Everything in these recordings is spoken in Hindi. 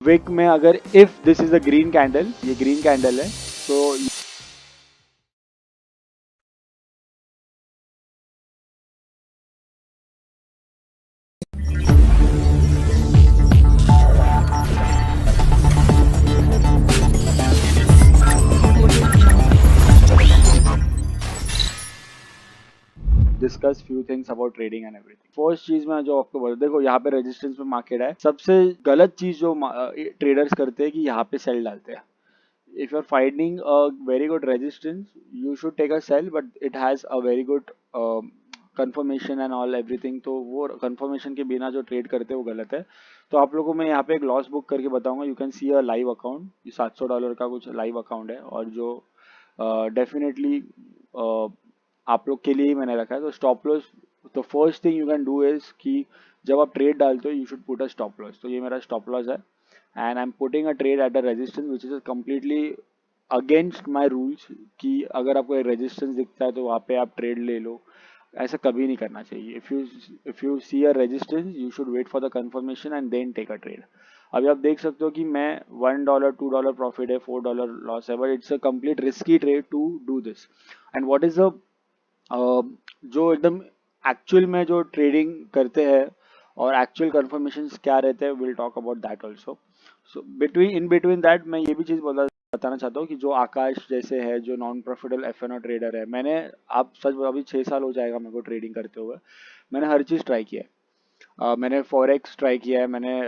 विक में अगर if this is a green candle, ये ग्रीन कैंडल है, तो discuss few things about trading and everything. First चीज मैं जो आपको बोल, देखो यहाँ पे रेजिस्टेंस पे मार्केट है। सबसे गलत चीज जो ट्रेडर्स करते हैं कि यहाँ पे सेल डालते हैं। if you're finding a very good resistance, you should take a sell, but it has a very good confirmation and all everything। तो वो confirmation के बिना जो ट्रेड करते हैं वो गलत है। तो आप लोगों को मैं यहाँ पे एक लॉस बुक करके बताऊंगा। You can see a live account, $700 का कुछ लाइव अकाउंट है, और जो डेफिनेटली आप लोग के लिए ही मैंने रखा है। तो स्टॉप लॉस, तो first thing you can do is कि जब आप ट्रेड डालते हो you should put a stop loss. तो ये मेरा स्टॉप लॉस है, and I am putting a trade at a resistance which is completely against my rules. कि अगर आपको एक रेजिस्टेंस दिखता है तो वहाँ पे आप ट्रेड ले लो, ऐसा कभी नहीं करना चाहिए। If you see a resistance you should wait for the confirmation and then take a trade. अभी आप देख सकते हो कि मैं $1 $2 प्रॉफिट है, $4 लॉस है, but it's a complete risky trade to do this. And what is the जो एकदम एक्चुअल में जो ट्रेडिंग करते हैं और एक्चुअल कंफर्मेशन क्या रहते हैं, will talk about that also. So between in between that मैं ये भी चीज़ बताना चाहता हूँ कि जो आकाश जैसे है, जो नॉन प्रॉफिटेबल एफ ट्रेडर है, मैंने, आप सच अभी 6 साल हो जाएगा मेरे को ट्रेडिंग करते हुए। मैंने हर चीज़ ट्राई किया है। मैंने फॉरेक्स ट्राई किया है, मैंने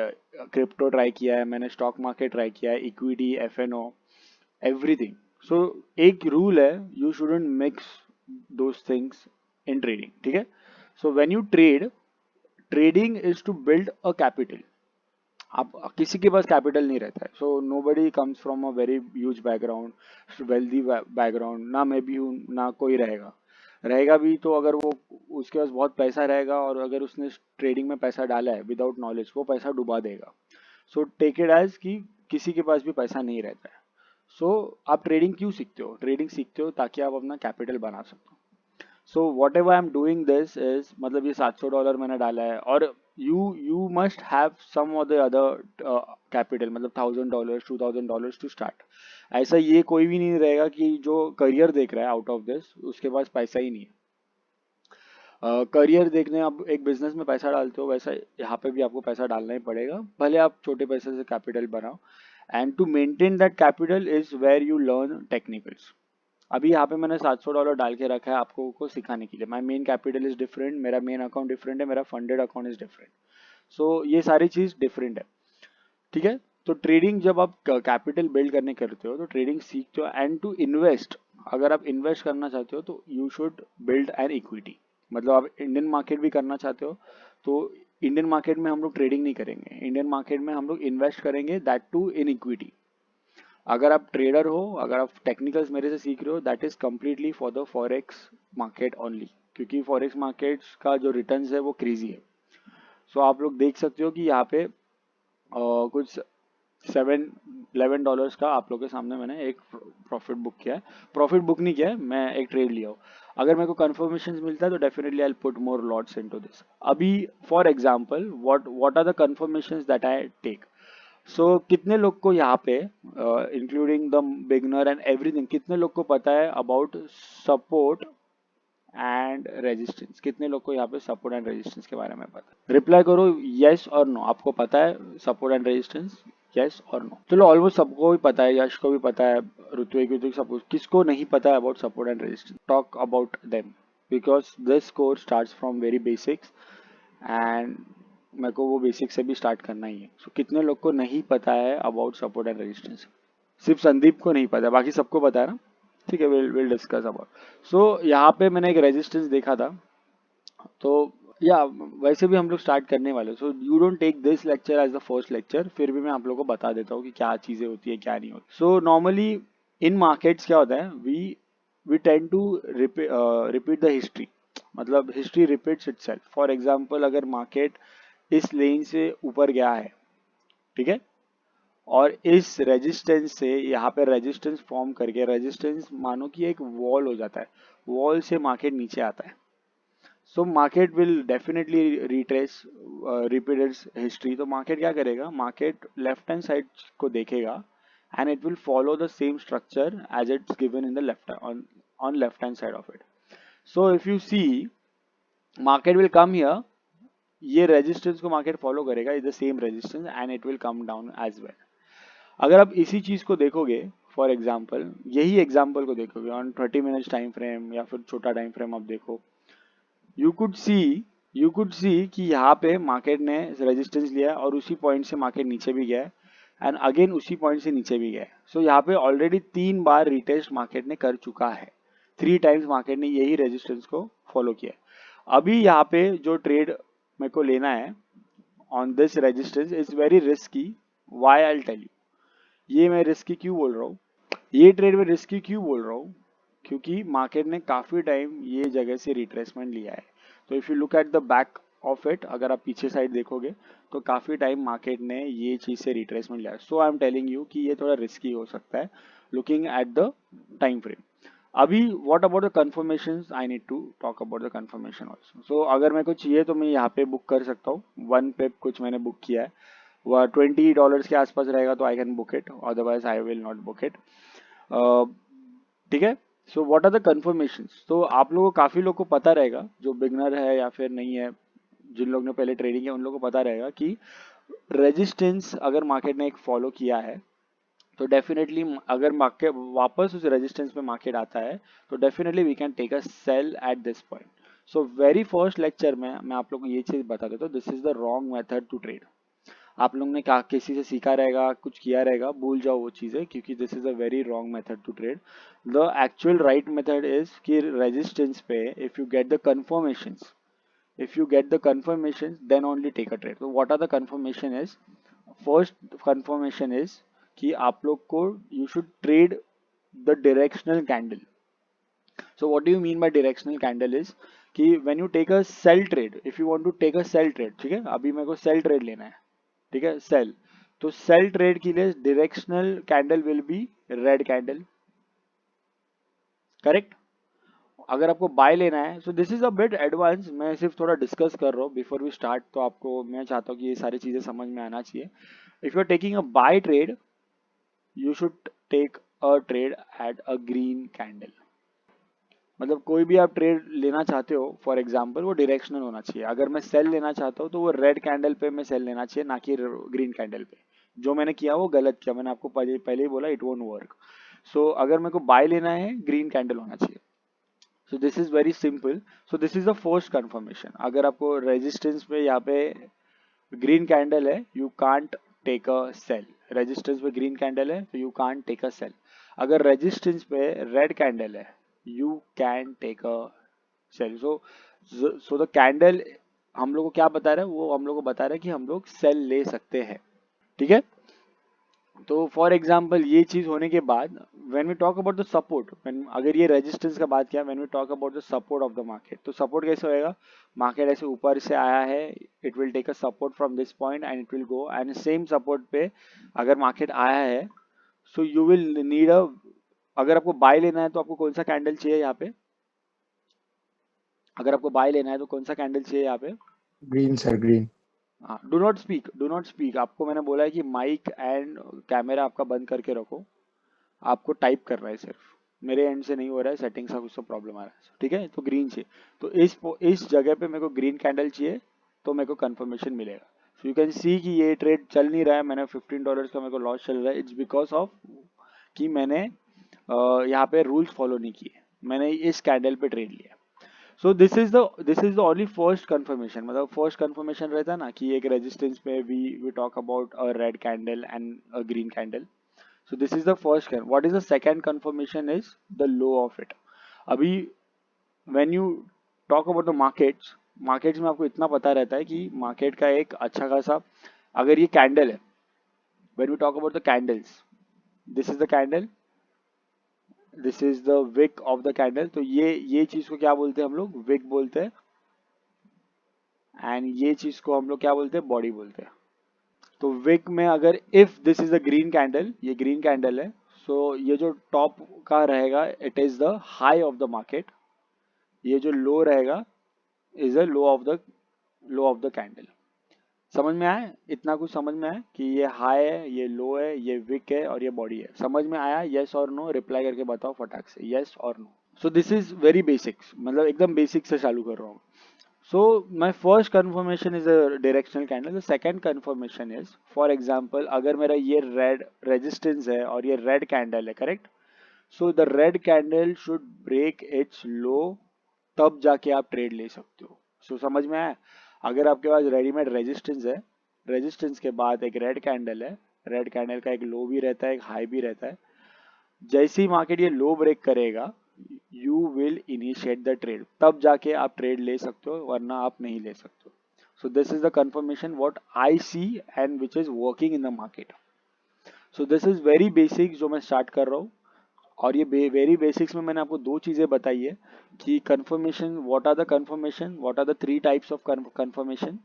क्रिप्टो ट्राई किया है, मैंने स्टॉक मार्केट ट्राई किया है, इक्विटी, एफ एवरीथिंग। सो एक रूल है, you shouldn't mix those things in trading, ठीक है। So when you trade, trading is to build a capital. आप किसी के पास कैपिटल नहीं रहता है। So nobody comes from a very huge background, wealthy background. ना मैं भी हूँ, ना कोई रहेगा। रहेगा भी तो अगर वो, उसके पास बहुत पैसा रहेगा और अगर उसने ट्रेडिंग में पैसा डाला है विदाउट नॉलेज, वो पैसा डुबा देगा। सो टेक इट एज कि किसी के पास भी पैसा नहीं रहता है। सो आप ट्रेडिंग क्यों सीखते हो? ट्रेडिंग सीखते हो ताकि आप अपना कैपिटल बना सको। So whatever I am doing this is, मतलब ये $700 मैंने डाला है, और you must have some of the other capital, मतलब $1000 $2000 टू स्टार्ट। ऐसा ये कोई भी नहीं रहेगा कि जो करियर देख रहा है आउट ऑफ दिस उसके पास पैसा ही नहीं है। करियर देखने आप एक बिजनेस में पैसा डालते हो, वैसा यहाँ पे भी आपको पैसा डालना ही पड़ेगा, भले आप छोटे पैसे से कैपिटल बनाओ। And to maintain that capital is where you learn technicals. अभी यहाँ पे मैंने $700 डाल के रखा है आपको को सिखाने के लिए। My main capital is different, मेरा मेन अकाउंट डिफरेंट है, मेरा फंडेड अकाउंट इज डिफरेंट। सो ये सारी चीज डिफरेंट है, ठीक है। तो ट्रेडिंग जब आप कैपिटल बिल्ड करने करते हो तो ट्रेडिंग सीखते हो। एंड टू इन्वेस्ट, अगर आप इन्वेस्ट करना चाहते हो तो you should build an equity. मतलब आप इंडियन मार्केट भी करना चाहते हो तो इंडियन मार्केट में हम लोग ट्रेडिंग नहीं करेंगे, इंडियन मार्केट में हम लोग इन्वेस्ट करेंगे, दैट टू इन इक्विटी। अगर आप ट्रेडर हो, अगर आप टेक्निकल्स मेरे से सीख रहे हो, that is completely for the forex market only, क्योंकि फॉरेक्स मार्केट्स का जो रिटर्न्स है वो क्रेजी है। सो आप लोग देख सकते हो कि यहाँ पे कुछ $7-11 का आप लोग के सामने मैंने एक प्रॉफिट बुक किया है। प्रॉफिट बुक नहीं किया है, मैं एक ट्रेड लिया हूँ। अगर मेरे को कंफर्मेशन मिलता है तो definitely I put more lots into this. अभी for example what are the confirmations that I take. So कितने लोग को यहाँ पे, including the beginner and everything, कितने लोग को पता है अबाउट सपोर्ट एंड रेजिस्टेंस? कितने लोग को यहाँ पे सपोर्ट एंड रेजिस्टेंस के बारे में पता है? रिप्लाई करो यस और नो। आपको पता है सपोर्ट एंड रेजिस्टेंस, यस और नो? चलो ऑलमोस्ट सबको भी पता है, यश को भी पता है, ऋत्विक सब। किसको नहीं पता है about support and resistance? Talk about them, because this course starts from very basics and मेरे को वो बेसिक से भी स्टार्ट करना ही है। सो कितने लोग को नहीं पता है अबाउट सपोर्ट एंड रेजिस्टेंस? सिर्फ संदीप को नहीं पता, बाकी सबको पता है ना? ठीक है, विल डिस्कस अबाउट। सो यहाँ पे मैंने एक रेजिस्टेंस देखा था, तो या वैसे भी हम लोग स्टार्ट करने वाले। So you don't take this lecture as the first lecture, फिर भी मैं आप लोगों को बता देता हूँ कि क्या चीज़ें होती है क्या नहीं होती। सो नॉर्मली इन मार्केट्स क्या होता है, we tend to repeat the history, मतलब history repeats itself. For example अगर मार्केट इस लेन से ऊपर गया है, ठीक है, और इस रेजिस्टेंस से यहाँ पे रेजिस्टेंस फॉर्म करके, रेजिस्टेंस मानो कि एक वॉल हो जाता है, वॉल से मार्केट नीचे आता है। So market will definitely retrace repeat it's history. तो मार्केट क्या करेगा, मार्केट लेफ्ट हैंड साइड को देखेगा and it will follow the same structure as it's given in the left hand side of it. So if you see, market will come here, ये रेजिस्टेंस को मार्केट फॉलो करेगा, is the same resistance and it will come down as well. अगर आप इसी चीज को देखोगे, फॉर एग्जांपल यही एग्जांपल को देखोगे ऑन 30 मिनट्स टाइम फ्रेम या फिर छोटा टाइम फ्रेम आप देखो, यू कुड सी कि यहाँ पे मार्केट ने रेजिस्टेंस लिया और उसी पॉइंट से मार्केट नीचे भी गया एंड अगेन उसी पॉइंट से नीचे भी गया. सो यहाँ पे ऑलरेडी 3 बार रिटेस्ट मार्केट ने कर चुका है, 3 टाइम्स मार्केट ने यही रेजिस्टेंस को फॉलो किया. अभी यहाँ पे जो ट्रेड मेरे को लेना है on this resistance is very risky. Why I will tell you. ये मैं रिस्की क्यों बोल रहा हूँ, ये ट्रेड में रिस्की क्यों बोल रहा हूँ, क्योंकि मार्केट ने काफी टाइम ये जगह से रिट्रेसमेंट लिया है. तो if you look at the back of it, अगर आप पीछे साइड देखोगे तो काफी टाइम मार्केट ने ये चीज से रिट्रेसमेंट लिया है. So I am telling you कि ये थोड़ा रिस्की हो सकता है looking at the time frame. अभी what about the confirmation, I need to talk about the confirmation also. So अगर मेरे को चाहिए तो मैं यहाँ पे बुक कर सकता हूँ. 1 पिप कुछ मैंने बुक किया है, वह $20 के आसपास रहेगा तो I can book it, otherwise I will not book it. ठीक है. So what are the confirmations. तो आप लोगों को, काफी लोग को पता रहेगा, जो बिगनर है या फिर नहीं है, जिन लोग ने पहले ट्रेडिंग किया उन लोगों को पता रहेगा कि रेजिस्टेंस अगर मार्केट ने एक फॉलो किया है तो डेफिनेटली अगर मार्केट वापस उस रेजिस्टेंस पे मार्केट आता है तो definitely we can take a sell at this point. So very first lecture में मैं आप लोगों को ये चीज बता देता हूँ, this is the wrong method to trade. आप लोगों ने किसी से सीखा रहेगा, कुछ किया रहेगा, भूल जाओ वो चीजें, क्योंकि this is a very wrong method to trade. The actual right method is कि रेजिस्टेंस पे if you get the confirmations, then only take a trade. So what are the confirmation is, first confirmation is कि आप लोग को you should trade the directional candle. So what do you mean by directional candle is कि when you take a sell trade, if you want to take a sell trade, ठीक है, अभी मेरे को sell trade लेना है, ठीक है, sell. तो sell trade के लिए directional candle will be red candle, correct. अगर आपको बाय लेना है, सो this is a bit advance, मैं सिर्फ थोड़ा डिस्कस कर रहा हूँ बिफोर वी स्टार्ट. तो आपको मैं चाहता हूँ कि ये सारी चीजें समझ में आना चाहिए. If you are taking a buy trade, you should take a trade at a green candle. मतलब कोई भी आप ट्रेड लेना चाहते हो, फॉर एग्जाम्पल, वो डायरेक्शनल होना चाहिए. अगर मैं सेल लेना चाहता हूँ तो वो रेड कैंडल पे मैं सेल लेना चाहिए, ना कि ग्रीन कैंडल पे. जो मैंने किया वो गलत किया, मैंने आपको पहले ही बोला इट वोंट वर्क. सो अगर मेरे को बाय लेना है, ग्रीन कैंडल होना चाहिए. So this is very simple. So this is the first confirmation. अगर आपको रेजिस्टेंस पे यहाँ पे ग्रीन कैंडल है, you can't take a sell. Resistance पे ग्रीन कैंडल है तो you can't take a sell. अगर रेजिस्टेंस पे रेड कैंडल है, you can take a sell. So the candle हम लोग को क्या बता रहा है, वो हम लोग को बता रहा है कि हम लोग सेल ले सकते हैं. ठीक है. तो फॉर एग्जाम्पल ये चीज होने के बाद when we talk about the support, अगर ये रेजिस्टेंस का बात किया, when we talk about the support of the market, तो सपोर्ट कैसे होएगा, मार्केट ऐसे ऊपर से आया है, it will take a support from this point and it will go, and same support पे अगर मार्केट आया है, so you will need a, अगर आपको बाय लेना है तो आपको कौन सा कैंडल चाहिए यहाँ पे, अगर आपको बाय लेना है तो कौन सा कैंडल चाहिए यहाँ पे, ग्रीन सर, ग्रीन. हाँ. Do not speak. आपको मैंने बोला है कि माइक एंड कैमरा आपका बंद करके रखो, आपको टाइप करना है सिर्फ, मेरे एंड से नहीं हो रहा है, सेटिंग्स का कुछ तो प्रॉब्लम आ रहा है. ठीक है. तो ग्रीन चाहिए, तो इस जगह पे मेरे को ग्रीन कैंडल चाहिए तो मेरे को कंफर्मेशन मिलेगा. सो यू कैन सी कि ये ट्रेड चल नहीं रहा है, मैंने $15 का मेरे को लॉस चल रहा है. इट्स बिकॉज ऑफ कि मैंने यहाँ पे रूल्स फॉलो नहीं किए, मैंने इस कैंडल पे ट्रेड लिया. So this is the only first confirmation. मतलब फर्स्ट कंफर्मेशन रहता है ना कि एक रेजिस्टेंस पे we talk about a red candle and a green candle. So this is the first. What is the second confirmation is the low of it. अभी when you talk about the markets में आपको इतना पता रहता है कि मार्केट का एक अच्छा खासा, अगर ये कैंडल है, when we talk about the candles, this is the candle, this is the wick of the candle. तो ये चीज को क्या बोलते हैं हम लोग, wick बोलते हैं, एंड ये चीज को हम लोग क्या बोलते हैं, बॉडी बोलते हैं. तो विक में अगर if this is the green candle, ये ग्रीन कैंडल है, सो ये जो टॉप का रहेगा it is the high of the market, ये जो लो रहेगा is a low of the candle. समझ में आया? इतना कुछ समझ में आया कि ये हाई है, ये लो है, ये विक है और ये बॉडी है। समझ में आया? यस और नो रिप्लाई करके बताओ फटाक से, यस और no. So this is very basics, मतलब एकदम बेसिक से चालू कर रहा हूँ। So my first confirmation is a directional candle. The second confirmation is, for example, अगर मेरा ये red resistance है और ये red candle है, correct? So the red candle should break its low, तब जाके आप ट्रेड ले सकते हो। So समझ में आया? अगर आपके पास रेडीमेड रेजिस्टेंस है, रेजिस्टेंस के बाद एक रेड कैंडल है, रेड कैंडल का एक लो भी रहता है, एक हाई भी रहता है। जैसे ही मार्केट ये लो ब्रेक करेगा, you will initiate the trade, तब जाके आप ट्रेड ले सकते हो, वरना आप नहीं ले सकते हो। So this is the confirmation what I see and which is working in the market. So this is very basic जो मैं स्टार्ट कर रहा हूँ। और ये वेरी बेसिक्स में मैंने आपको दो चीजें बताई है कि confirmation, what are the three types of confirmation,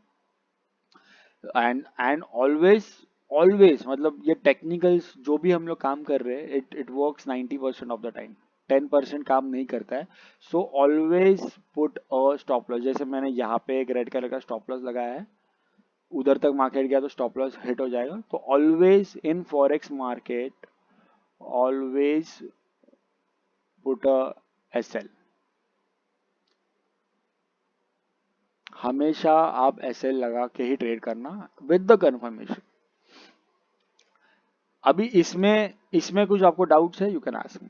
and always always, मतलब ये टेक्निकल्स जो भी हम लोग काम कर रहे हैं, it works 90% of the time, 10% काम नहीं करता है। So always put a stop loss. जैसे मैंने यहाँ पे एक रेड कलर का स्टॉप लॉस लगाया है, उधर तक मार्केट गया तो स्टॉप लॉस हिट हो जाएगा। तो always in forex market, always put a SL. हमेशा आप एसएल लगा के ही ट्रेड करना विद द कंफर्मेशन। अभी इसमें इसमें कुछ आपको डाउट्स है, you can ask me.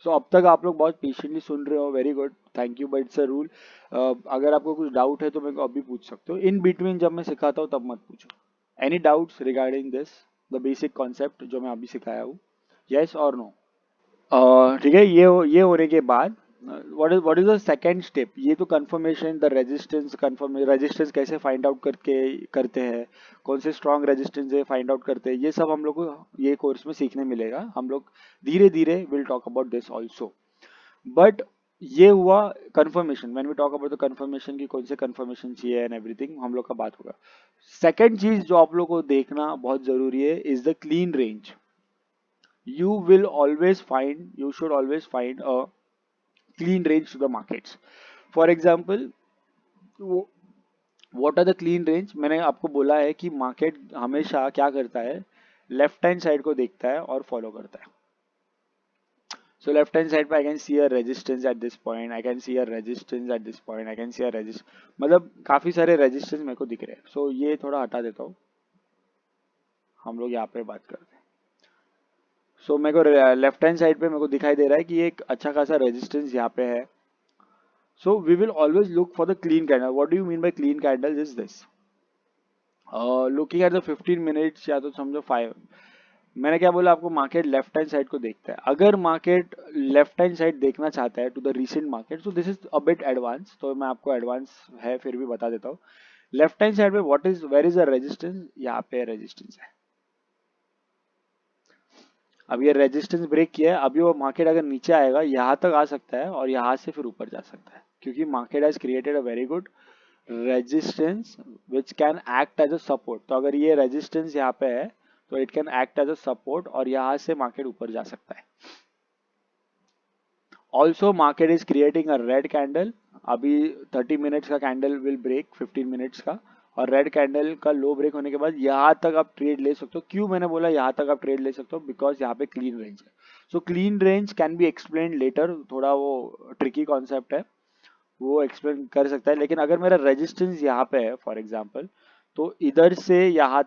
So अब तक आप लोग बहुत पेशेंटली सुन रहे हो, very good, thank you, but it's a rule. अगर आपको कुछ डाउट है तो मेरे को अभी पूछ सकते हो, इन बिटवीन जब मैं सिखाता हूँ तब मत पूछो। Any doubts regarding this, the basic concept जो मैं अभी सिखाया हूँ, यस और नो? ठीक है, ये होने के बाद what is the second step? ये तो confirmation, the resistance, confirm resistance कैसे फाइंड आउट करके करते हैं, कौन से स्ट्रॉन्ग रेजिस्टेंस है फाइंड आउट करते हैं, ये सब हम लोग को ये कोर्स में सीखने मिलेगा। हम लोग धीरे धीरे will talk about this also. But ये हुआ confirmation, when we talk about the confirmation की कौन से कंफर्मेशन चाहिए एंड एवरीथिंग, हम लोग का बात होगा। सेकेंड चीज जो आप लोग को देखना बहुत जरूरी है is the clean range. You should always find a clean range to the markets. For example, what are the clean range? मैंने आपको बोला है कि मार्केट हमेशा क्या करता है, लेफ्ट हैंड साइड को देखता है और फॉलो करता है। So left hand side पे I can see a resistance at this point, I can see a resistance at this point, I can see a मतलब काफी सारे रेजिस्टेंस मेरे को दिख रहे हैं। So ये थोड़ा हटा देता हूँ, हम लोग यहाँ पे बात करते हैं। सो मेरे को लेफ्ट हैंड साइड पे मेरे को दिखाई दे रहा है कि एक अच्छा खासा रेजिस्टेंस यहाँ पे है। So we will always look for the clean candle. What do you mean by clean candle is this? Looking at the 15 minutes या तो समझो 5, मैंने क्या बोला आपको, मार्केट लेफ्ट हैंड साइड को देखता है। अगर मार्केट लेफ्ट हैंड साइड देखना चाहता है टू द रिसेंट मार्केट, तो this is a bit advance, तो मैं आपको एडवांस है फिर भी बता देता हूँ। लेफ्ट हैंड साइड पे वेयर इज अ रेजिस्टेंस, यहाँ पे रेजिस्टेंस है। अब ये रेजिस्टेंस ब्रेक किया है, अभी वो मार्केट अगर नीचे आएगा यहाँ तक आ सकता है और यहाँ से फिर ऊपर जा सकता है, क्योंकि market has created a very good resistance which can act as a support. तो अगर ये रेजिस्टेंस यहाँ पे है तो it can act as a support और यहाँ से मार्केट ऊपर जा सकता है। Also market is creating a red candle. अभी 30 मिनट्स का कैंडल विल ब्रेक 15 मिनट्स का, और रेड कैंडल का लो ब्रेक होने के बाद यहाँ तक आप ट्रेड ले सकते हो। क्यों मैंने बोला यहाँ तक आप ट्रेड ले सकते हो? बिकॉज यहाँ पे क्लीन रेंज है। So clean range can be explain letter, थोड़ा वो ट्रिकी कॉन्सेप्ट है, वो एक्सप्लेन कर सकता है। लेकिन अगर मेरा रेजिस्टेंस यहाँ पे है फॉर एग्जाम्पल, तो इधर से यहाँ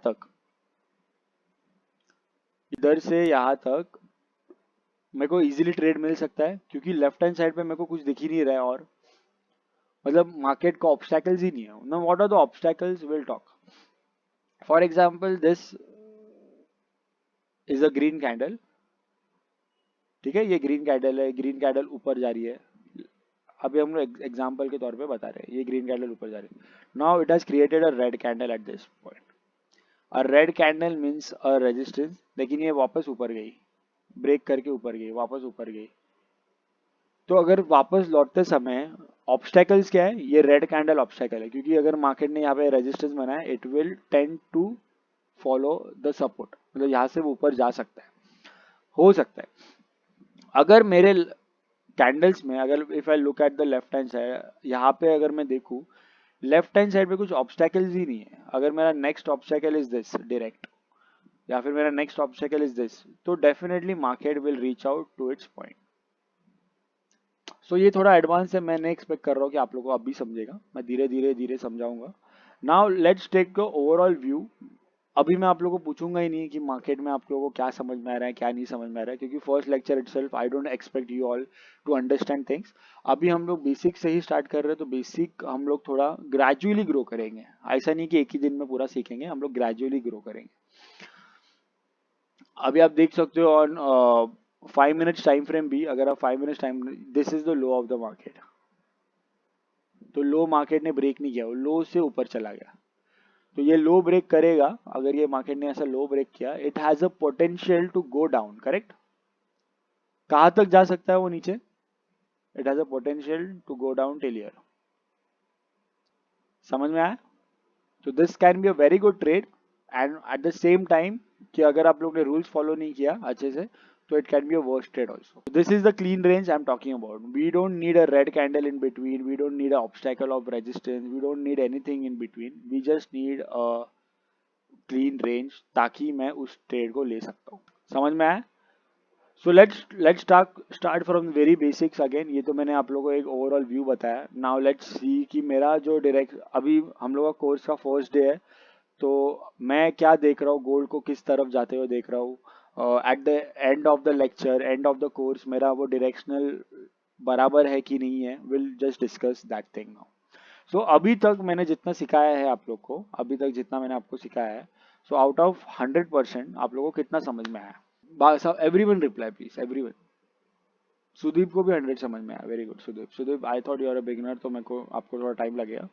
तक मेरे को इजीली ट्रेड मिल सकता है, क्योंकि लेफ्ट हैंड साइड पे मेरे को कुछ दिख ही नहीं रहा है, और मतलब मार्केट का ऑब्स्टैकल्स ही नहीं है ना। What are the obstacles, will talk. For example this is a green candle, ठीक है, ये ग्रीन कैंडल है, ग्रीन कैंडल ऊपर जा रही है। अभी हम लोग एग्जांपल के तौर पे बता रहे हैं, ये ग्रीन कैंडल ऊपर जा रही है। Now it has created a red candle eight this point. A red candle means a resistance, लेकिन ये वापस ऊपर गई, ब्रेक करके ऊपर गई, वापस ऊपर गई। तो अगर वापस लौटते समय ऑब्स्टैकल्स क्या है, ये रेड कैंडल ऑब्स्टैकल है, क्योंकि अगर मार्केट ने यहाँ पे रेजिस्टेंस बनाया, it will tend to follow the support, मतलब यहाँ से वो ऊपर जा सकता है, हो सकता है। अगर मेरे कैंडल्स में अगर if I look at the left hand side, यहाँ पे अगर मैं देखूँ लेफ्ट हैंड साइड पे कुछ ऑब्स्टेकल्स ही नहीं है। अगर मेरा next obstacle is this direct, या फिर मेरा नेक्स्ट ऑब्स्टेकल इज दिस, तो definitely market will reach out to its point. So ये थोड़ा एडवांस है, मैं नहीं एक्सपेक्ट कर रहा हूँ कि आप लोगों को अभी समझेगा, मैं धीरे धीरे धीरे समझाऊंगा। Now let's take the overall view. अभी मैं आप लोगों को पूछूंगा ही नहीं कि मार्केट में आप लोगों को क्या समझ में आ रहा है क्या नहीं समझ में आ रहा है, क्योंकि first lecture itself I don't expect you all to understand things. अभी हम लोग बेसिक से ही स्टार्ट कर रहे हैं, तो बेसिक हम लोग थोड़ा ग्रेजुअली ग्रो करेंगे। ऐसा नहीं कि एक ही दिन में पूरा सीखेंगे, हम लोग ग्रेजुअली ग्रो करेंगे। अभी आप देख सकते हो ऑन 5 मिनट्स टाइम फ्रेम भी, अगर आप 5 minutes time, this is the low of the market. तो लो मार्केट ने ब्रेक नहीं किया, वो लो से ऊपर चला गया। तो ये लो ब्रेक करेगा, अगर ये मार्केट ने ऐसा लो ब्रेक किया, it has a potential to go down, correct. कहां तक जा सकता है वो नीचे? It has a potential to go down till here. समझ में आया? तो this can be a very good trade, and at the same time कि अगर आप लोग ने रूल्स फॉलो नहीं किया अच्छे से, तो it can be a worst trade also. This is the clean range I am talking about. We don't need a red candle in between, we don't need a obstacle of resistance, we don't need anything in between, we just need a clean range, ताकि मैं उस ट्रेड को ले सकता हूँ। समझ में आया? So let's start from very basics again. ये तो मैंने आप लोगों को एक ओवरऑल व्यू बताया। नाउ लेट्स सी कि मेरा जो डायरेक्ट, अभी हम लोग का कोर्स का फर्स्ट डे है, तो मैं क्या देख रहा हूँ, गोल्ड को किस तरफ जाते हुए देख रहा हूँ। At the end of the lecture, end of the course, मेरा वो डायरेक्शनल बराबर है कि नहीं है, will just discuss that thing now. So अभी तक मैंने जितना सिखाया है आप लोग को, अभी तक जितना मैंने आपको सिखाया है, सो आउट ऑफ 100% आप लोगों को कितना समझ में आया? Everyone reply please, everyone. Sudeep को भी 100 समझ में आया, very good Sudeep. Sudeep I thought you are a beginner, तो मेरे को आपको थोड़ा टाइम लगेगा,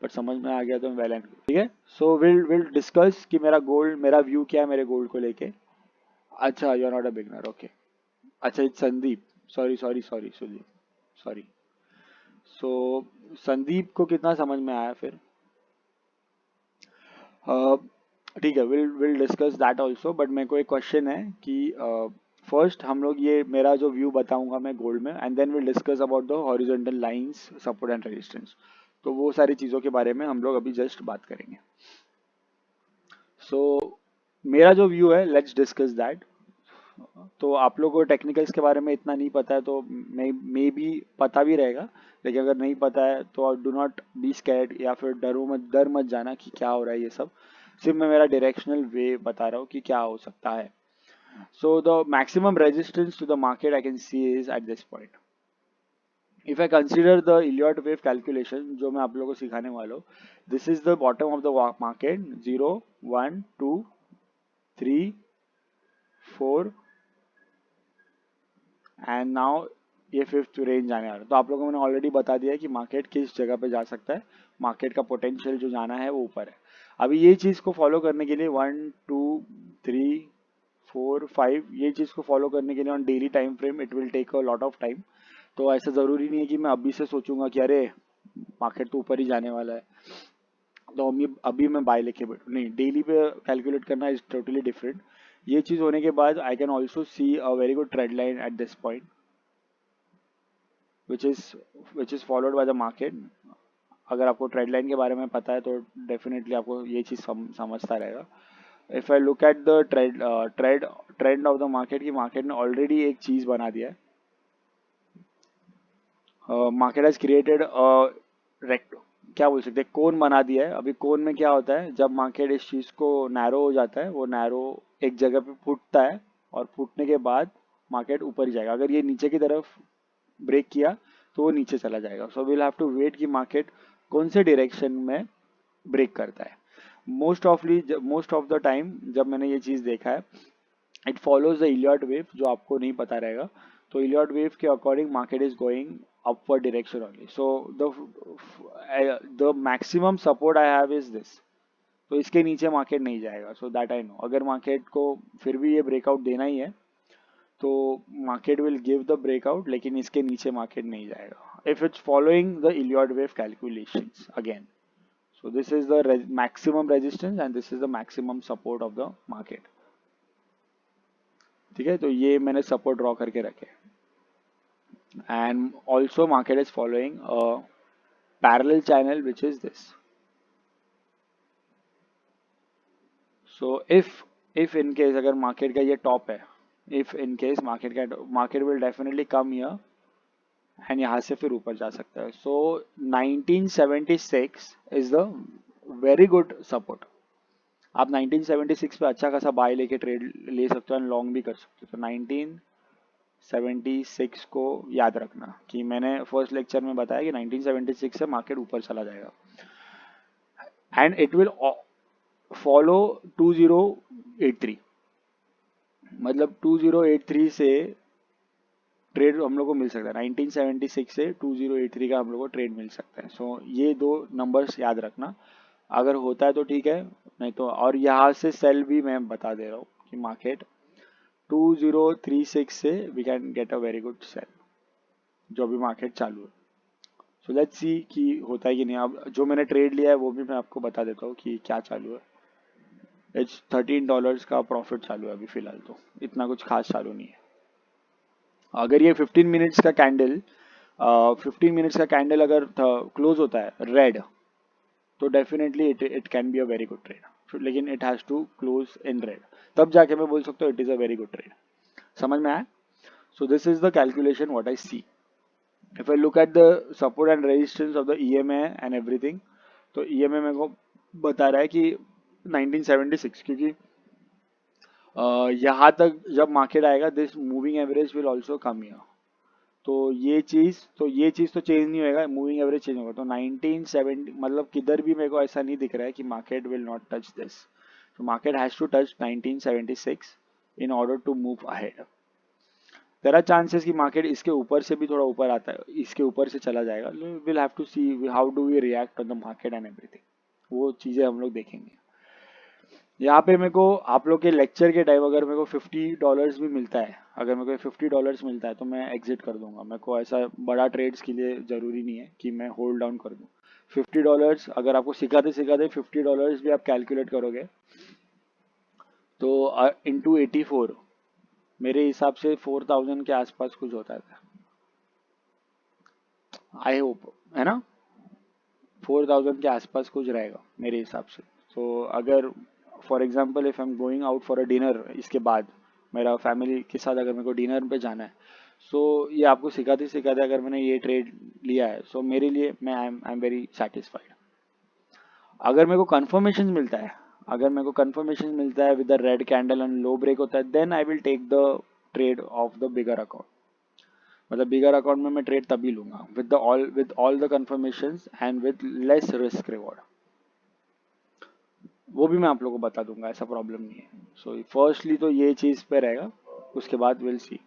बट समझ में आ गया तो वेल एंड गुड, ठीक है। सो विल डिस्कस कि मेरा गोल्ड, मेरा व्यू क्या है मेरे गोल्ड को लेके। अच्छा, you are not a beginner, okay. अच्छा, it's Sandeep, sorry sorry sorry Sudeep, sorry. So Sandeep को कितना समझ में आया फिर? अ, ठीक है, will discuss that also, but मेरे को एक क्वेश्चन है कि फर्स्ट हम लोग ये मेरा जो व्यू बताऊंगा मैं गोल्ड में, and then will discuss about the horizontal lines, support and resistance. तो वो सारी चीज़ों के बारे में हम लोग अभी जस्ट बात करेंगे। सो मेरा जो व्यू है, लेट्स डिस्कस दैट। तो आप लोगों को टेक्निकल्स के बारे में इतना नहीं पता है, तो मे भी पता भी रहेगा, लेकिन अगर नहीं पता है तो डू नॉट बी स्कैर्ड, या फिर डर मत जाना कि क्या हो रहा है ये सब। सिर्फ मैं मेरा डायरेक्शनल वे बता रहा हूँ कि क्या हो सकता है। So the maximum resistance to the market I can see is at this point. If I consider the Elliott wave calculation जो मैं आप लोगों को सिखाने वाला हूँ, this is the bottom of the market, 0 1 2 3 4, and now ये फिफ्थ रेंज आने वाला है। तो आप लोगों को मैंने ऑलरेडी बता दिया है कि मार्केट किस जगह पे जा सकता है, मार्केट का पोटेंशियल जो जाना है वो ऊपर है। अभी ये चीज़ को फॉलो करने के लिए 1 2 3 4 5, ये चीज़ को फॉलो करने के लिए on daily time frame it will take a lot of time. तो ऐसा ज़रूरी नहीं है कि मैं अभी से सोचूंगा कि अरे मार्केट तो ऊपर ही जाने वाला है, तो अभी मैं बाय लेके बैठूँ, नहीं। डेली पे कैलकुलेट करना इज टोटली डिफरेंट। ये चीज़ होने के बाद I can also see a very good trade line at this point, which is followed by the market। अगर आपको ट्रेड लाइन के बारे में पता है तो डेफिनेटली आपको ये चीज़ समझता रहेगा। If I look at the trend of the market, की मार्केट ने ऑलरेडी एक चीज़ बना दिया है। मार्केट हैज क्रिएटेड रेक्ट, क्या बोल सकते हैं, कोन बना दिया है। अभी कोन में क्या होता है, जब मार्केट इस चीज़ को नैरो हो जाता है, वो नैरो एक जगह पे फूटता है, और फूटने के बाद मार्केट ऊपर ही जाएगा। अगर ये नीचे की तरफ ब्रेक किया तो वो नीचे चला जाएगा। So will have to wait कि मार्केट कौन से डायरेक्शन में ब्रेक करता है। मोस्ट ऑफ द टाइम जब मैंने ये चीज़ देखा है, it follows the Elliott wave, जो आपको नहीं पता रहेगा। तो इलियट वेव के according market is going upward direction only. So the maximum support I have is this. तो इसके नीचे मार्केट नहीं जाएगा, सो दैट आई नो। अगर मार्केट को फिर भी ये ब्रेकआउट देना ही है, तो market will give the breakout, लेकिन इसके नीचे मार्केट नहीं जाएगा if it's following the Elliott wave calculations again. So this is the maximum resistance and this is the maximum support of the market. ठीक है, तो ये मैंने सपोर्ट ड्रॉ करके रखे। and also market is following a parallel channel which is this. So if in case अगर market का ये top है, if in case market will definitely come here and यहाँ से फिर ऊपर जा सकता है. So 1976 is the very good support. आप 1976 पे अच्छा खासा बाय लेके ट्रेड ले सकते हो एंड लॉन्ग भी कर सकते हो. तो 1976 को याद रखना कि मैंने फर्स्ट लेक्चर में बताया कि 1976 से मार्केट ऊपर चला जाएगा एंड इट विल फॉलो 2083. मतलब 2083 से ट्रेड हम लोग को मिल सकता है. 1976 से 2083 का हम लोग को ट्रेड मिल सकता है. सो ये दो नंबर्स याद रखना. अगर होता है तो ठीक है, नहीं तो. और यहाँ से सेल भी मैं बता दे रहा हूँ कि मार्केट 2036 से we can get a very good sell जो भी मार्केट चालू है. सो लेट्स सी कि होता है कि नहीं. अब जो मैंने ट्रेड लिया है वो भी मैं आपको बता देता हूँ कि क्या चालू है. इट्स $13 का प्रॉफिट चालू है अभी फिलहाल. तो इतना कुछ खास चालू नहीं है. अगर ये 15 मिनट्स का कैंडल 15 मिनट्स का कैंडल अगर क्लोज होता है रेड तो definitely it can be a very good trade. लेकिन it has to close in red, तब जाके मैं बोल सकता हूँ it is a very good trade. समझ में आया? So this is the calculation what I see. If I look at the support and resistance of the EMA and everything, तो ईएमए मेरे को बता रहा है कि 1976, क्योंकि यहाँ तक जब मार्केट आएगा this moving average will also come here. तो ये चीज़ तो चेंज नहीं होएगा, मूविंग एवरेज चेंज होगा. तो 1970 मतलब किधर भी मेरे को ऐसा नहीं दिख रहा है कि market will not touch this. तो market has to touch 1976 in order to move ahead. There are chances कि मार्केट इसके ऊपर से भी थोड़ा ऊपर आता है, इसके ऊपर से चला जाएगा. Will have to see how do we react on the market and everything. वो चीज़ें हम लोग देखेंगे. यहाँ पे मेरे को आप लोग के लेक्चर के टाइम अगर मेरे को $50 भी मिलता है, अगर मेरे को $50 मिलता है तो मैं एग्जिट कर दूंगा. मेरे को ऐसा बड़ा ट्रेड्स के लिए ज़रूरी नहीं है कि मैं होल्ड डाउन कर दूँ. $50 अगर आपको सिखाते सिखाते $50 भी आप कैलकुलेट करोगे तो इंटू 84 मेरे हिसाब से 4000 के आसपास कुछ होता है. आई होप, है ना, 4000 के आसपास कुछ रहेगा मेरे हिसाब से. तो अगर for example if I am going out for a dinner, इसके बाद मेरा फैमिली के साथ अगर मेरे को डिनर पे जाना है, सो ये आपको सिखाते सिखाते अगर मैंने ये ट्रेड लिया है, सो मेरे लिए मैं आई एम वेरी सेटिस्फाइड. अगर मेरे को कंफर्मेशन मिलता है, अगर मेरे को कंफर्मेशन मिलता है with the red candle and low break होता है, then I will take the trade of the bigger account. मतलब बिगर अकाउंट में मैं ट्रेड तभी लूंगा with all the confirmations and with less risk reward. वो भी मैं आप लोगों को बता दूंगा, ऐसा प्रॉब्लम नहीं है. सो फर्स्टली तो ये चीज़ पे रहेगा, उसके बाद विल सी.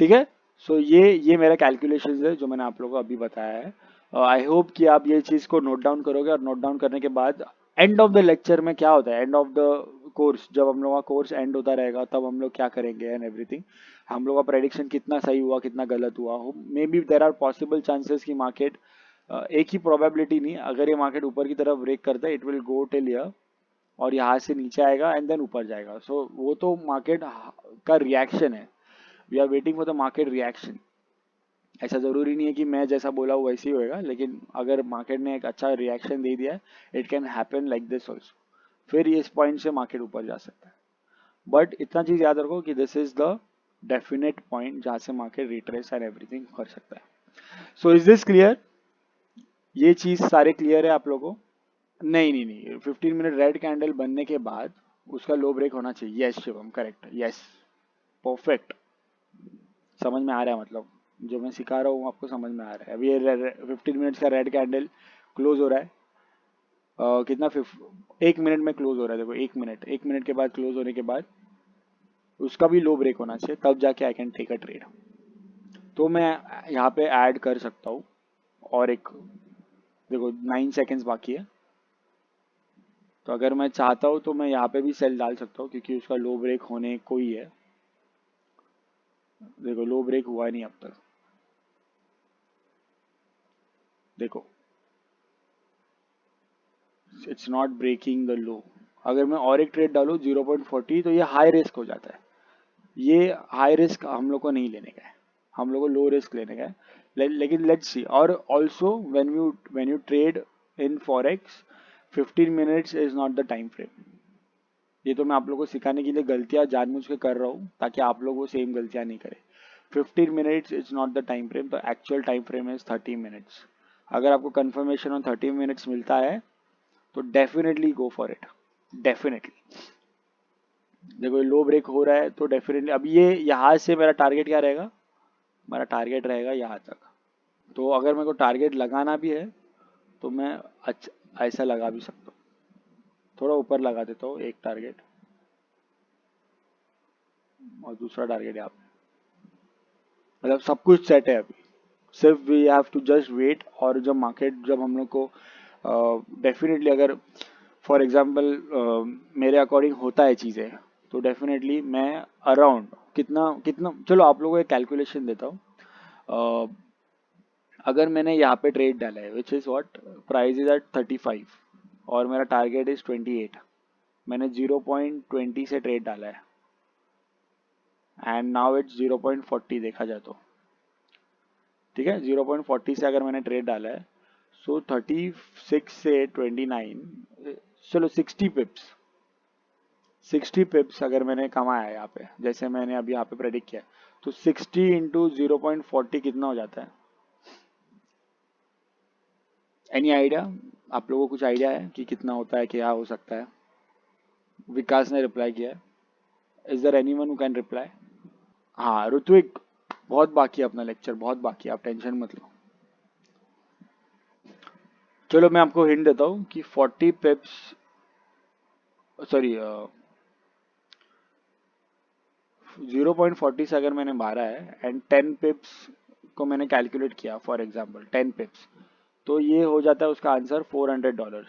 ठीक है. सो ये मेरा कैलकुलेशन है जो मैंने आप लोगों को अभी बताया है. आई होप कि आप ये चीज़ को नोट डाउन करोगे, और नोट डाउन करने के बाद एंड ऑफ द लेक्चर में क्या होता है, एंड ऑफ द कोर्स, जब हम लोग का कोर्स एंड होता रहेगा तब हम लोग क्या करेंगे एंड एवरीथिंग. हम लोग का प्रेडिक्शन कितना सही हुआ कितना गलत हुआ. Maybe there are possible chances कि मार्केट एक ही प्रोबेबिलिटी नहीं, अगर ये मार्केट ऊपर की तरफ ब्रेक करता है it will go till here और यहाँ से नीचे आएगा एंड देन ऊपर जाएगा. सो वो तो मार्केट का रिएक्शन है. We are waiting for the market reaction. ऐसा ज़रूरी नहीं है कि मैं जैसा बोला हूँ वैसे ही होएगा, लेकिन अगर मार्केट ने एक अच्छा रिएक्शन दे दिया है it can happen like this also. फिर इस पॉइंट से मार्केट ऊपर जा सकता है. बट इतना चीज़ याद रखो कि this is the definite point जहाँ से मार्केट रिट्रेस एंड एवरीथिंग कर सकता है. So is this clear? ये चीज़ सारे क्लियर है आप लोगों को? नहीं नहीं नहीं, 15 मिनट रेड कैंडल बनने के बाद उसका लो ब्रेक होना चाहिए. Yes Shivam, correct, yes, perfect. समझ में आ रहा है, मतलब जो मैं सिखा रहा हूँ आपको समझ में आ रहा है. अभी ये 15 मिनट्स का रेड कैंडल क्लोज हो रहा है. कितना 1 मिनट में क्लोज हो रहा है. देखो 1 मिनट के बाद क्लोज होने के बाद उसका भी लो ब्रेक होना चाहिए, तब जाके I can take a trade. तो मैं यहाँ पे ऐड कर सकता हूँ और एक, देखो 9 सेकेंड्स बाकी है. तो अगर मैं चाहता हूँ तो मैं यहाँ पे भी सेल डाल सकता हूँ क्योंकि उसका लो ब्रेक होने को ही है. देखो लो ब्रेक हुआ नहीं अब तक. देखो it's not breaking the low. अगर मैं और एक ट्रेड डालूँ 0.40 तो ये हाई रिस्क हो जाता है. ये हाई रिस्क हम लोग को नहीं लेने का है. हम लोग को लो रिस्क लेने का है। लेकिन लेट्स सी। और also when you trade in forex, 15 minutes is not the time frame. ये तो मैं आप लोगों को सिखाने के लिए गलतियां जानबूझ के कर रहा हूँ ताकि आप लोग वो सेम गलतियां नहीं करें। 15 minutes is not the time frame, तो actual time frame is 30 minutes. अगर आपको कंफर्मेशन ऑन 30 मिनट्स मिलता है तो definitely go for it, definitely. देखो लो ब्रेक हो रहा है तो डेफिनेटली अब ये यहाँ से मेरा टारगेट क्या रहेगा, मेरा टारगेट रहेगा यहाँ तक। तो अगर मेरे को टारगेट लगाना भी है तो मैं अच्छा ऐसा लगा भी सकता हूँ, थोड़ा ऊपर लगा देता हूँ एक टारगेट और दूसरा टारगेट यहाँ पे। मतलब सब कुछ सेट है अभी, सिर्फ we have to just wait. और जब मार्केट, जब हम लोग को डेफिनेटली अगर फॉर एग्जांपल मेरे अकॉर्डिंग होता है चीज़ें, तो डेफिनेटली मैं अराउंड कितना कितना, चलो आप लोगों को एक कैलकुलेशन देता हूँ। अगर मैंने यहाँ पे ट्रेड डाला है which is what, price is at 35 और मेरा टारगेट इज 28, मैंने 0.20 से ट्रेड डाला है एंड नाउ इट्स 0.40 देखा जाए तो, ठीक है। 0.40 से अगर मैंने ट्रेड डाला है, सो 36 से 29, चलो 60 पिप्स अगर मैंने कमाया है यहाँ पे, जैसे मैंने अभी यहाँ पे प्रेडिक्ट किया है, तो 60 इंटू 0.40 कितना हो जाता है? Any idea? आप लोगों को कुछ आइडिया है कि कितना होता है, क्या हो सकता है? विकास ने रिप्लाई किया है। Is there anyone who can reply? हाँ ऋत्विक, बहुत बाकी है अपना लेक्चर, बहुत बाकी है, आप टेंशन मत लो। चलो मैं आपको हिंट देता हूँ कि 40 पिप्स, सॉरी 0.40 से अगर मैंने मारा है एंड 10 पिप्स को मैंने कैलकुलेट किया, फॉर एग्जांपल 10 पिप्स, तो ये हो जाता है उसका आंसर $400।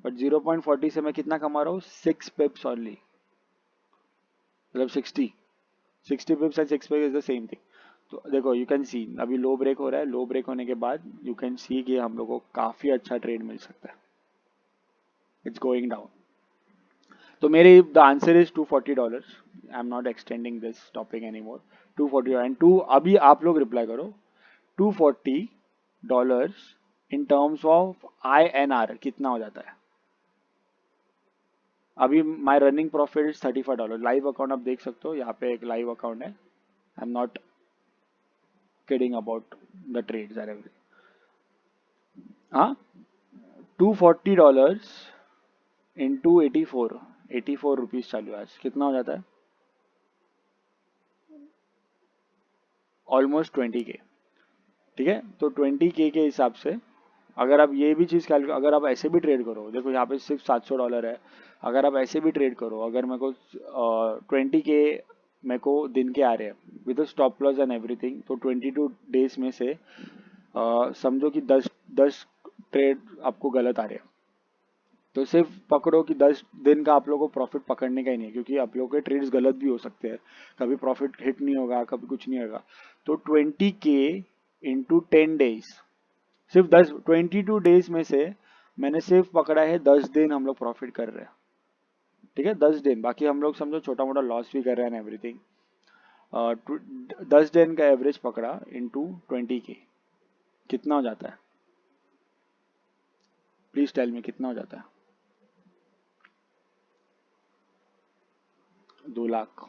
बट 0.40 से मैं कितना कमा रहा हूँ? 6 पिप्स ओनली, मतलब 60 पिप्स and 6 पिप्स is the same thing. तो देखो यू कैन सी अभी लो ब्रेक हो रहा है, लो ब्रेक होने के बाद यू कैन सी कि हम लोग को काफी अच्छा ट्रेड मिल सकता है। It's going down. तो मेरे the answer is $240। I am not extending this topic any more. 240 and two, अभी आप लोग रिप्लाई करो। $240 इन टर्म्स ऑफ INR कितना हो जाता है? अभी my running profit is $35। Live account आप देख सकते हो, यहाँ पे एक लाइव अकाउंट है। I am not kidding about the trades and everything. हाँ, $240 इंटू 84 रुपीज चालू है आज, कितना हो जाता है? ऑलमोस्ट 20K, ठीक है। तो 20K के हिसाब से अगर आप ये भी चीज़ कैलकुलेट, अगर आप ऐसे भी ट्रेड करो, देखो यहाँ पे सिर्फ $700 है, अगर आप ऐसे भी ट्रेड करो, अगर मेरे को 20K मेरे को दिन के आ रहे हैं with stop loss and everything, तो 22 डेज में से समझो कि 10 ट्रेड आपको गलत आ रहे हैं, तो सिर्फ पकड़ो कि 10 दिन का आप लोगों को प्रॉफिट पकड़ने का ही नहीं है, क्योंकि आप लोगों के ट्रेड्स गलत भी हो सकते हैं, कभी प्रॉफिट हिट नहीं होगा, कभी कुछ नहीं होगा। तो 20K इंटू 10 डेज, सिर्फ 22 डेज में से मैंने सिर्फ पकड़ा है 10 दिन हम लोग प्रॉफिट कर रहे हैं, ठीक है। 10 दिन, बाकी हम लोग समझो छोटा मोटा लॉस भी कर रहे हैं एवरीथिंग। 10 दिन का एवरेज पकड़ा इंटू 20K, कितना हो जाता है? प्लीज टेल मी कितना हो जाता है? 2 lakh.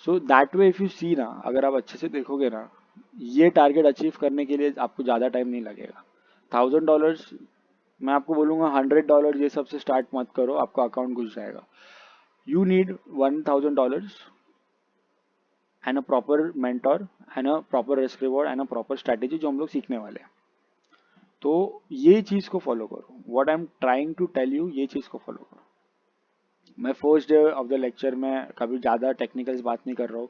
So that way if you see ना, अगर आप अच्छे से देखोगे ना, ये टारगेट अचीव करने के लिए आपको ज़्यादा टाइम नहीं लगेगा। $1000, मैं आपको बोलूँगा $100 ये सब से स्टार्ट मत करो, आपका अकाउंट घुस जाएगा। You need $1000 and a proper mentor and a proper risk reward and a proper strategy, जो हम लोग सीखने वाले हैं। तो ये चीज़ को फॉलो करो, what I am trying to tell you, ये चीज़ को फॉलो करो। मैं first day of the lecture में कभी ज़्यादा टेक्निकल्स बात नहीं कर रहा हूँ,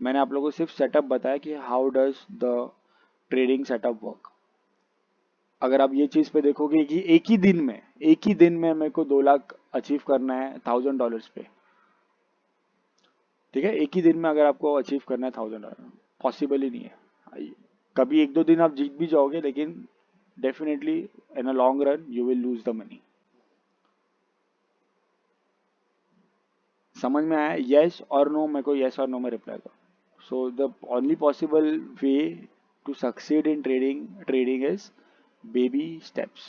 मैंने आप लोगों को सिर्फ सेटअप बताया कि how does the trading setup work. अगर आप ये चीज़ पे देखोगे कि एक ही दिन में मेरे को 2 लाख अचीव करना है $1000 पे, ठीक है। एक ही दिन में अगर आपको अचीव करना है $1000, पॉसिबल ही नहीं है। कभी एक दो दिन आप जीत भी जाओगे, लेकिन definitely in a long run you will lose the money. समझ में आया? येस और नो, मेरे को येस और नो में रिप्लाई करो. So the only possible way to succeed in trading is baby steps.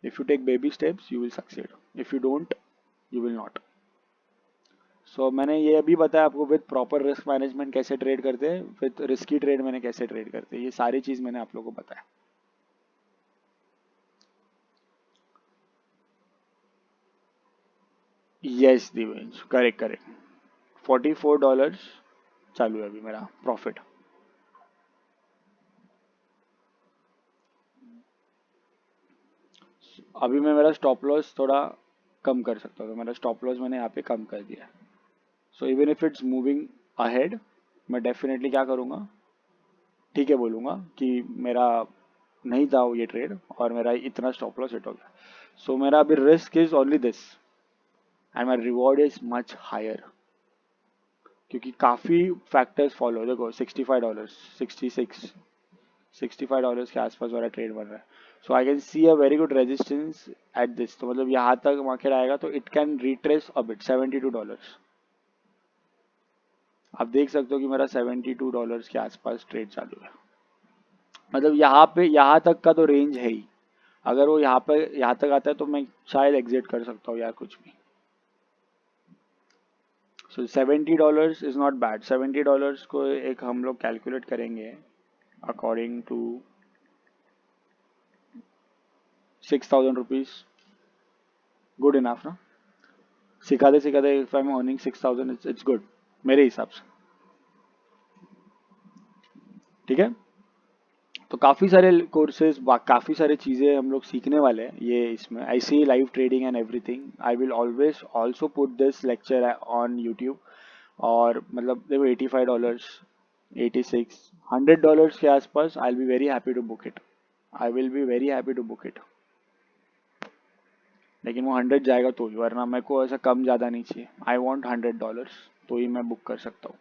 If you take baby steps, you will succeed. If you don't, you will not. So मैंने ये अभी बताया आपको विद प्रॉपर रिस्क मैनेजमेंट कैसे ट्रेड करते हैं, विद रिस्की ट्रेड मैंने कैसे ट्रेड करते हैं, ये सारी चीज मैंने आप लोगों को बताया. Yes दिवेंश, correct correct. $44 चालू है अभी मेरा प्रॉफिट. अभी मैं मेरा स्टॉप लॉस थोड़ा कम कर सकता हूँ, तो मेरा स्टॉप लॉस मैंने यहाँ पे कम कर दिया. So even if it's moving ahead, मैं डेफिनेटली क्या करूँगा, ठीक है बोलूँगा कि मेरा नहीं था ये ट्रेड और मेरा इतना स्टॉप लॉस हिट हो गया. सो मेरा अभी risk is only this and my reward is much higher, क्योंकि काफ़ी फैक्टर्स फॉलो. देखो $65, 65 $65 के आसपास वाला ट्रेड बन रहा है. So I can see a very good resistance at this. तो मतलब यहाँ तक मार्केट आएगा तो it can retrace a bit. $72 आप देख सकते हो कि मेरा $72 के आसपास ट्रेड चालू है. मतलब यहाँ पे, यहाँ तक का तो रेंज है ही. अगर वो यहाँ पे यहाँ तक आता है तो मैं शायद एग्जिट कर सकता हूँ यार कुछ भी. सो $70 इज नॉट बैड. $70 को एक हम लोग कैलकुलेट करेंगे according to 6,000 rupees. Good enough ना? सिखाते सिखाते if I am earning 6,000, it's good मेरे हिसाब से. ठीक है. तो काफ़ी सारे कोर्सेज, काफ़ी सारी चीज़ें हम लोग सीखने वाले हैं ये इसमें, ऐसे ही live trading and everything. I will always also put this lecture on YouTube. और मतलब देखो $85, 86, $100 के आसपास I will be very happy to book it. I will be very happy to book it. लेकिन वो 100 जाएगा तो ही, वरना मेरे को ऐसा कम ज़्यादा नहीं चाहिए. आई वॉन्ट $100 तो ही मैं बुक कर सकता हूँ.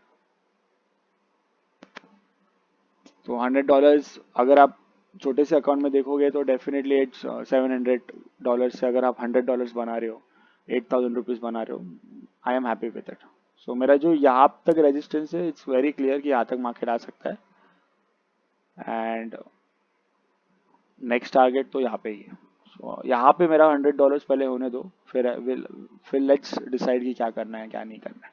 तो $100 अगर आप छोटे से अकाउंट में देखोगे तो डेफिनेटली इट्स $700 से अगर आप $100 बना रहे हो, 8,000 रुपीज़ बना रहे हो, I am happy with it. So मेरा जो यहाँ तक रेजिस्टेंस है, इट्स वेरी क्लियर कि यहाँ तक मार्केट आ सकता है. एंड नेक्स्ट टारगेट तो यहाँ पे ही है. सो यहाँ पे मेरा $100 पहले होने दो, फिर लेट्स डिसाइड कि क्या करना है क्या नहीं करना है.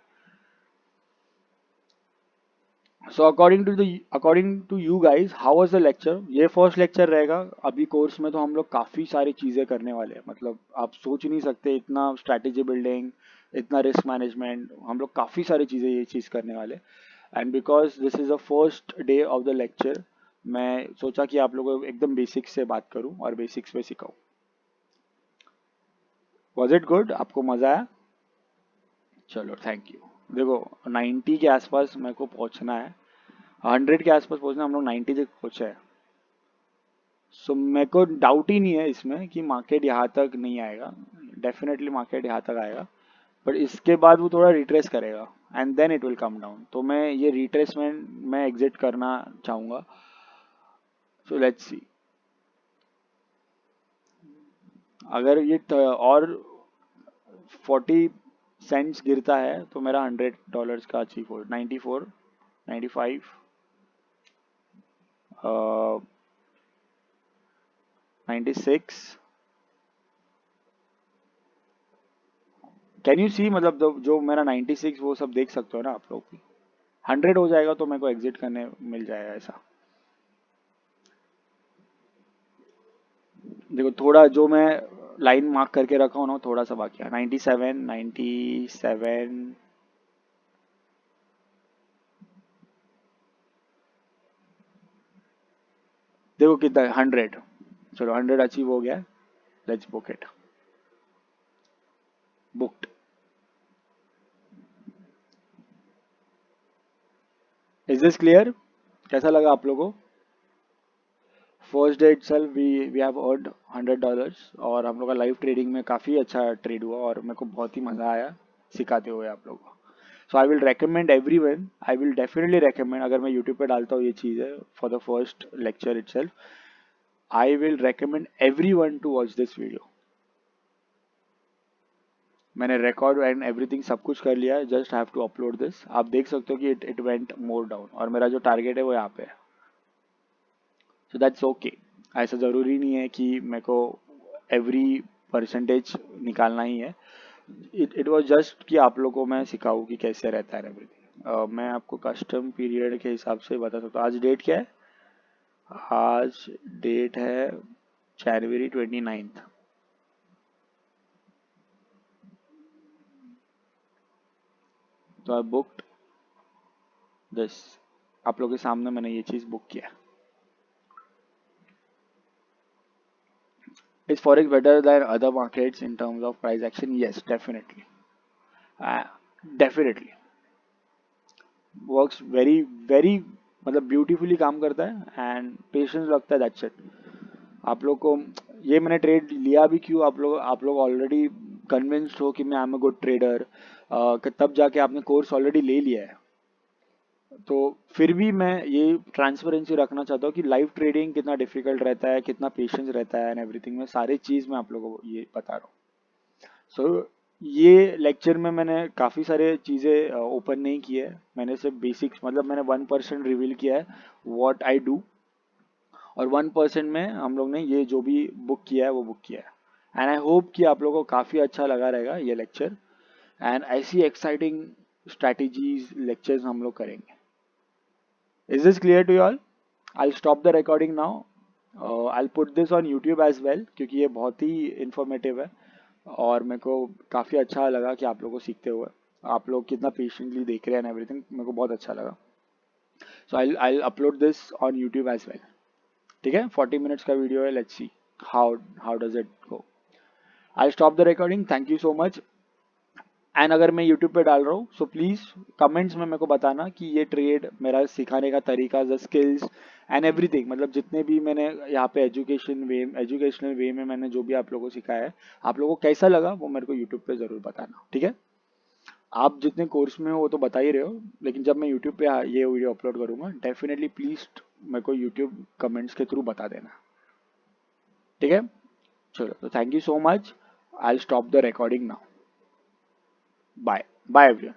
So according to you guys, how was the lecture? ये फर्स्ट लेक्चर रहेगा. अभी कोर्स में तो हम लोग काफ़ी सारी चीज़ें करने वाले हैं. मतलब आप सोच नहीं सकते, इतना स्ट्रैटेजी बिल्डिंग, इतना रिस्क मैनेजमेंट, हम लोग काफ़ी सारी चीज़ें ये चीज़ करने वाले. And because this is the first day of the lecture, मैं सोचा कि आप लोगों को एकदम बेसिक्स से बात करूं और बेसिक्स पे सिखाऊं. Was it good? आपको मज़ा आया? चलो थैंक यू. देखो 90 के आसपास मेरे को पहुंचना है, 100 के आसपास पहुंचना. हम लोग 90 तक पहुंचे हैं. सो मेरे को डाउट ही नहीं है इसमें कि मार्केट यहाँ तक नहीं आएगा. डेफिनेटली मार्केट यहाँ तक आएगा, बट इसके बाद वो थोड़ा रिट्रेस करेगा and then it will come down. तो मैं ये रिट्रेसमेंट मैं एग्जिट करना चाहूँगा. So let's see. अगर ये और 40 सेंट्स गिरता है तो मेरा $100 का अचीव हो. 94, 95, 96. Can you see? मतलब जो मेरा 96 वो सब देख सकते हो ना आप लोग भी. 100 हो जाएगा तो मेरे को एग्जिट करने मिल जाएगा ऐसा. देखो थोड़ा जो मैं लाइन मार्क करके रखा हूँ ना, थोड़ा सा बाकी है. 97, 97. देखो कितना, 100. चलो 100 अचीव हो गया. Let's book it. Booked. Is this clear? कैसा लगा आप लोगों को? First day itself we have earned $100 और हम लोग का लाइव ट्रेडिंग में काफ़ी अच्छा ट्रेड हुआ और मेरे को बहुत ही मज़ा आया सिखाते हुए आप लोगों को. So I will recommend everyone, I will definitely recommend, अगर मैं यूट्यूब पे डालता हूँ ये चीज़ है for the first lecture itself, I will recommend everyone to watch this video. मैंने रिकॉर्ड एंड एवरीथिंग सब कुछ कर लिया है, just have to upload this. आप देख सकते हो कि इट वेंट मोर डाउन और मेरा जो टारगेट है वो यहाँ पे है. So that's okay. ऐसा ज़रूरी नहीं है कि मेरे को एवरी परसेंटेज निकालना ही है. इट वॉज जस्ट कि आप लोगों को मैं सिखाऊँ कि कैसे रहता है एवरीथिंग. मैं आपको कस्टम पीरियड के हिसाब से बता सकता हूँ. आज डेट क्या है? आज डेट है January 29th. तो आई बुकड दिस. आप लोगों के सामने मैंने ये चीज़ बुक किया. Is Forex better than other markets in terms of price action? Yes, definitely. Uh, definitely. Works very, very मतलब ब्यूटीफुली काम करता है एंड पेशेंस लगता है. That's it. आप लोग को ये मैंने ट्रेड लिया भी क्यों, आप लोग ऑलरेडी कन्विंस्ड हो कि मैं I am a good trader, तब जाके आपने कोर्स ऑलरेडी ले लिया है. तो फिर भी मैं ये ट्रांसपेरेंसी रखना चाहता हूँ कि लाइव ट्रेडिंग कितना डिफिकल्ट रहता है, कितना पेशेंस रहता है एंड एवरीथिंग. में सारी चीज़ मैं आप लोगों को ये बता रहा हूँ. सो ये लेक्चर में मैंने काफ़ी सारे चीज़ें ओपन नहीं की है. मैंने सिर्फ बेसिक्स मतलब मैंने 1% रिवील किया है व्हाट आई डू, और 1% में हम लोग ने ये जो भी बुक किया है वो बुक किया है. एंड आई होप कि आप लोगों को काफ़ी अच्छा लगा रहेगा ये लेक्चर. एंड ऐसी एक्साइटिंग स्ट्रैटेजीज लेक्चर्स हम लोग करेंगे. Is this clear to you all? I'll stop the recording now. I'll put this on YouTube as well क्योंकि ये बहुत ही इंफॉर्मेटिव है और मेरे को काफ़ी अच्छा लगा कि आप लोगों को सीखते हुए आप लोग कितना पेशेंटली देख रहे हैं एंड एवरीथिंग. मेरे को बहुत अच्छा लगा. So I upload this on YouTube as well. ठीक है, 40 मिनट्स का वीडियो है. Let's see how how does it go. I stop the recording. Thank you so much. And अगर मैं यूट्यूब पे डाल रहा हूँ सो प्लीज़ कमेंट्स में मेरे को बताना कि ये ट्रेड मेरा सिखाने का तरीका, द स्किल्स एंड एवरीथिंग, मतलब जितने भी मैंने यहाँ पे एजुकेशनल वे में मैंने जो भी आप लोगों को सिखाया है, आप लोगों को कैसा लगा वो मेरे को यूट्यूब पे ज़रूर बताना. ठीक है, आप जितने कोर्स में हो वो तो बता ही रहे हो, लेकिन जब मैं यूट्यूब पे ये वीडियो अपलोड करूँगा डेफिनेटली प्लीज़ मेरे को यूट्यूब कमेंट्स के थ्रू बता देना. ठीक है, चलो. तो thank you so much. I stop the recording now. Bye bye everyone.